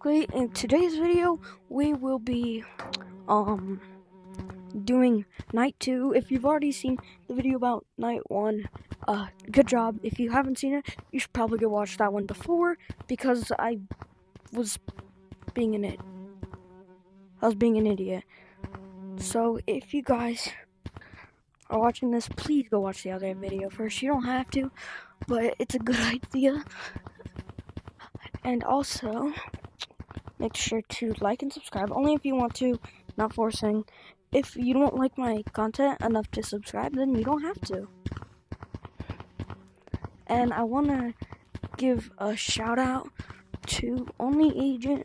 Great. In today's video, we will be doing Night 2. If you've already seen the video about Night 1, good job. If you haven't seen it, you should probably go watch that one before, because I was being an idiot. So if you guys are watching this, please go watch the other video first. You don't have to, but it's a good idea. And also, make sure to like and subscribe, only if you want to, not forcing. If you don't like my content enough to subscribe, then you don't have to. And I want to give a shout out to Only Agent.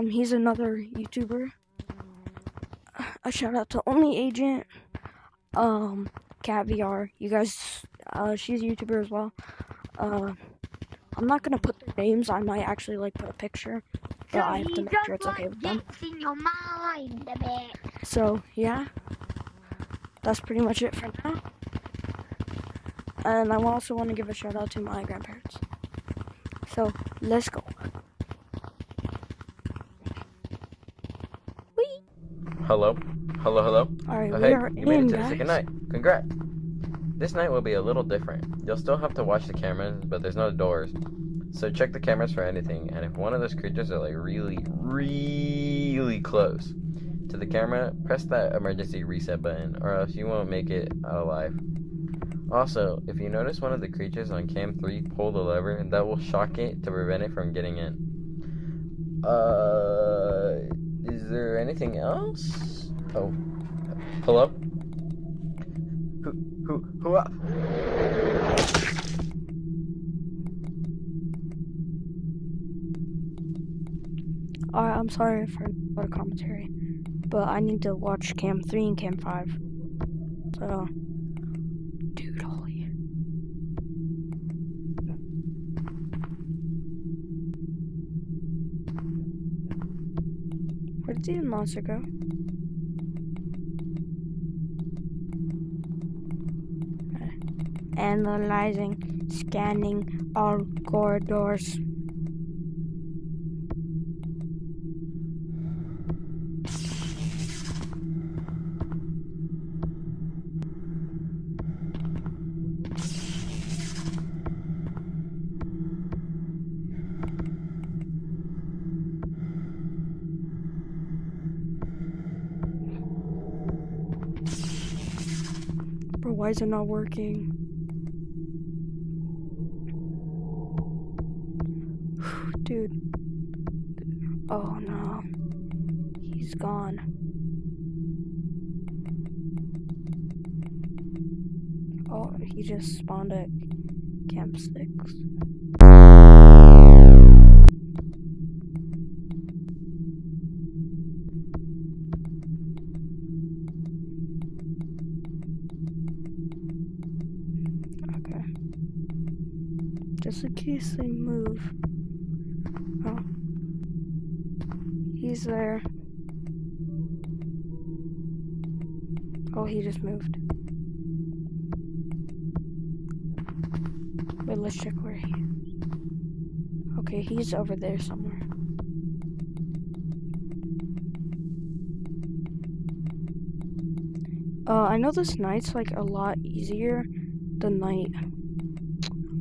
He's another YouTuber. A shout out to Only Agent, Cat VR. You guys, she's a YouTuber as well. I'm not gonna put their names. I might actually put a picture, but I have to make sure it's okay with them. So yeah, that's pretty much it for now. And I also want to give a shout out to my grandparents. So let's go. Whee! Hello? Hello? Alright, Oh, we are you made it in, to the guys. second night. Congrats! This night will be a little different. You'll still have to watch the cameras, but there's no doors. So check the cameras for anything, and if one of those creatures are really close to the camera, press that emergency reset button, or else you won't make it out alive. Also, if you notice one of the creatures on cam 3 pull the lever, that will shock it to prevent it from getting in. Is there anything else? Oh. Hello? Who? I'm sorry for the commentary, but I need to watch cam 3 and cam 5. So, dude, holy. Where did the monster go? Okay. Analyzing, scanning all corridors. Bro, why is it not working? Dude. Oh no. He's gone. Oh, he just spawned at Camp 6. Okay. Just in case they move. Oh. He's there. Oh, he just moved. Wait, let's check where he is. Okay, he's over there somewhere. I know this night's a lot easier than night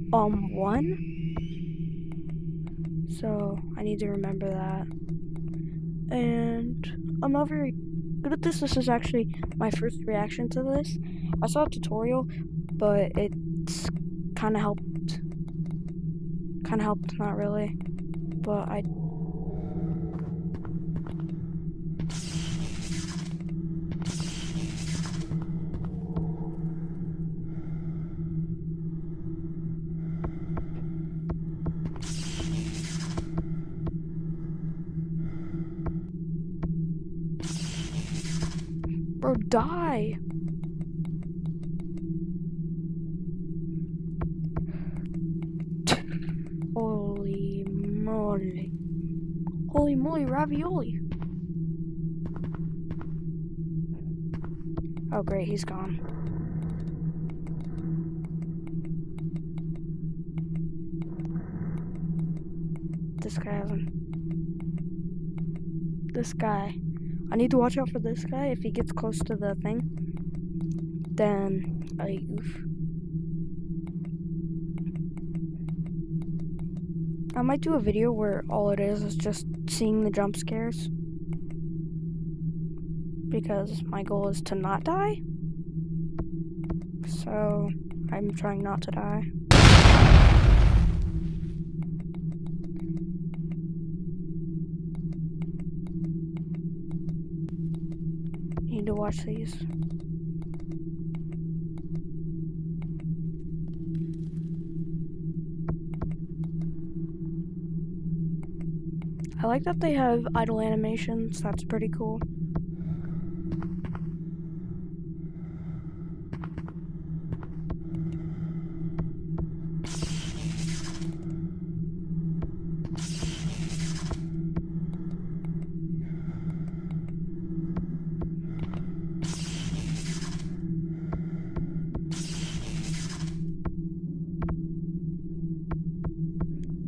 1. So I need to remember that. And I'm not very good at this. This is actually my first reaction to this. I saw a tutorial, but it's kind of helped. Not really. But I. Bro, die! Holy moly. Holy moly, ravioli! Oh great, he's gone. This this guy hasn't. This guy. I need to watch out for this guy. If he gets close to the thing, then oof. I might do a video where all it is just seeing the jump scares. Because my goal is to not die. So, I'm trying not to die. Need to watch these. I like that they have idle animations. That's pretty cool.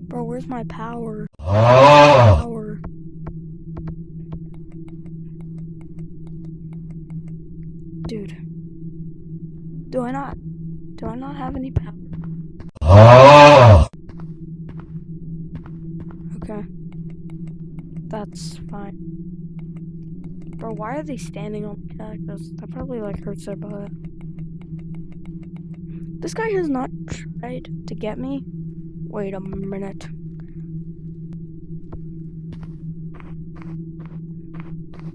Bro, where's my power? Power. Dude. Do I not have any power? Okay. That's fine. Bro, why are they standing on the cactus? That probably like hurts their butt. This guy has not tried to get me. Wait a minute.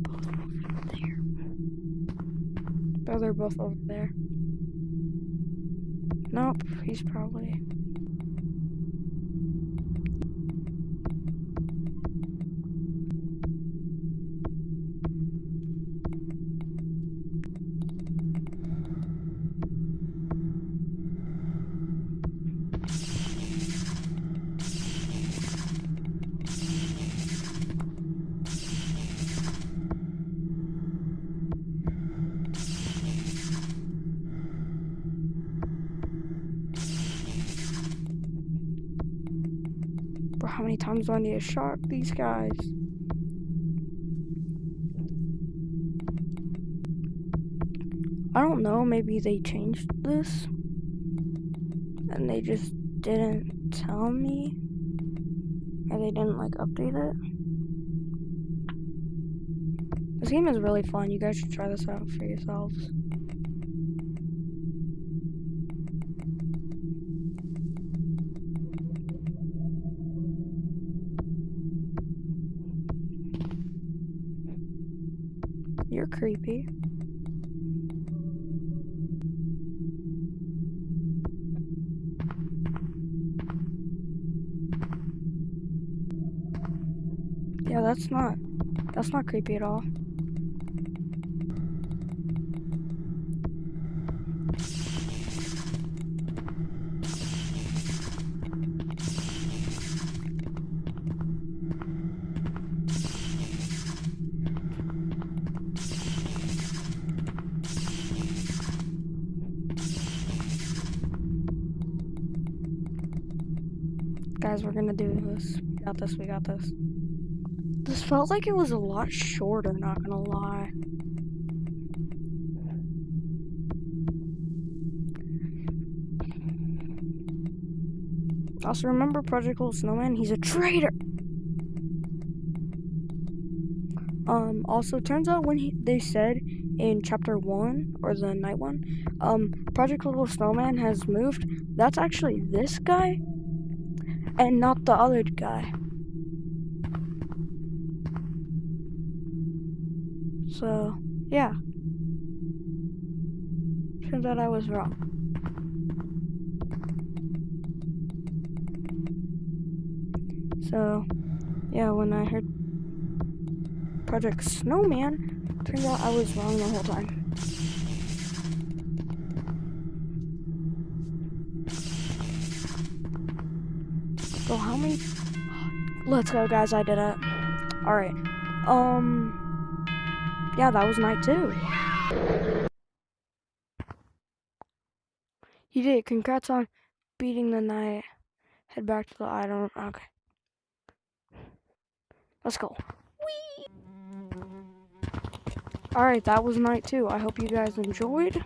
Both over there. Oh, they're both over there. Nope, he's probably... Bro, how many times do I need to shock these guys? I don't know, maybe they changed this and they just didn't tell me, or they didn't like update it. This game is really fun. You guys should try this out for yourselves. You're creepy. Yeah, that's not creepy at all. Guys, we're gonna do this. We got this, we got this. This felt like it was a lot shorter, not gonna lie. Also, remember Project Little Snowman? He's a traitor! Also, turns out when they said in chapter 1, or the night one, Project Little Snowman has moved, that's actually this guy, and not the other guy. So, yeah. Turns out I was wrong. So, yeah, when I heard Project Snowman, turns out I was wrong the whole time. So how many... Let's go, guys, I did it. Alright. Yeah, that was night 2. You did it. Congrats on beating the night. Head back to the... I don't... Okay. Let's go. Alright, that was night 2. I hope you guys enjoyed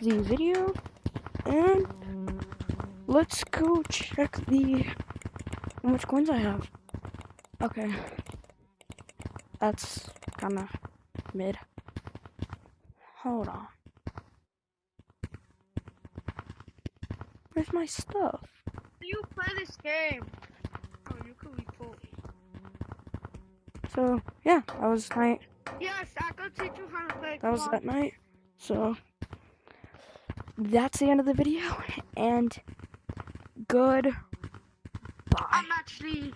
the video. And let's go check how much coins I have. Okay. That's kinda mid. Hold on. Where's my stuff? You play this game. Oh, you could be full. So, yeah, that was night. Yes, I can teach you how to play. That was that night. So, that's the end of the video. And goodbye. I'm actually.